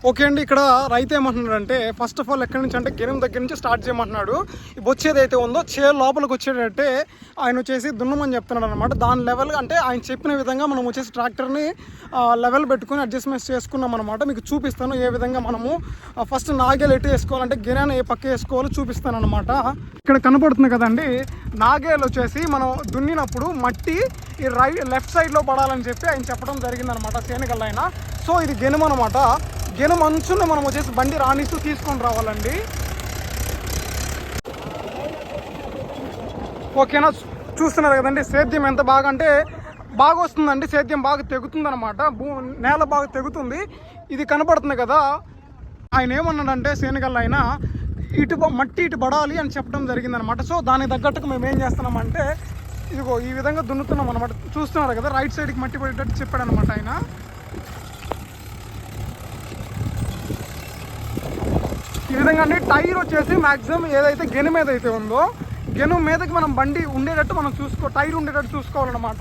Okay అండి, ఇక్కడ రైతు ఏమంటున్నాడంటే ఫస్ట్ ఆఫ్ ఆల్ ఎక్కడి నుంచి అంటే గెనుం దగ్గర నుంచి స్టార్ట్ చేయమంటున్నాడు. వచ్చేది అయితే ఉందో చేరు లోపలికి వచ్చేటట్టే ఆయన వచ్చేసి దున్నమని చెప్తున్నాడు అనమాట. దాని లెవెల్ అంటే ఆయన చెప్పిన విధంగా మనం వచ్చేసి ట్రాక్టర్ని లెవెల్ పెట్టుకుని అడ్జస్ట్మెంట్స్ చేసుకున్నాం అనమాట. మీకు చూపిస్తాను ఏ విధంగా మనము ఫస్ట్ నాగేలు ఎటు వేసుకోవాలంటే గెనాన్ని ఏ పక్క వేసుకోవాలో చూపిస్తాను అనమాట. ఇక్కడ కనపడుతుంది కదండి, నాగేలు వచ్చేసి మనం దున్నినప్పుడు మట్టి ఈ లెఫ్ట్ సైడ్లో పడాలని చెప్పి ఆయన చెప్పడం జరిగిందనమాట సేనికల్ ఆయన. సో ఇది గెనుము అనమాట. గెనుము అంచుని మనం వచ్చేసి బండి రాణిస్తూ తీసుకొని రావాలండి. ఓకేనా, చూస్తున్నారు కదండి సేద్యం ఎంత బాగా అంటే బాగా వస్తుందండి. సేద్యం బాగా తెగుతుంది అనమాట, నేల బాగా తెగుతుంది. ఇది కనపడుతుంది కదా, ఆయన ఏమన్నాడంటే సేనికల్ ఆయన మట్టి ఇటు పడాలి అని చెప్పడం జరిగిందనమాట. సో దానికి తగ్గట్టుగా మేము ఏం చేస్తున్నామంటే ఇదిగో ఈ విధంగా దున్నుతున్నాం అనమాట. చూస్తున్నారు కదా, రైట్ సైడ్కి మట్టి పడేటట్టు చెప్పాడు అనమాట ఆయన. ఈ విధంగా అండి టైర్ వచ్చేసి మ్యాక్సిమం ఏదైతే గెను మీద అయితే ఉందో గెను మీదకి మనం బండి ఉండేటట్టు మనం టైర్ ఉండేటట్టు చూసుకోవాలన్నమాట.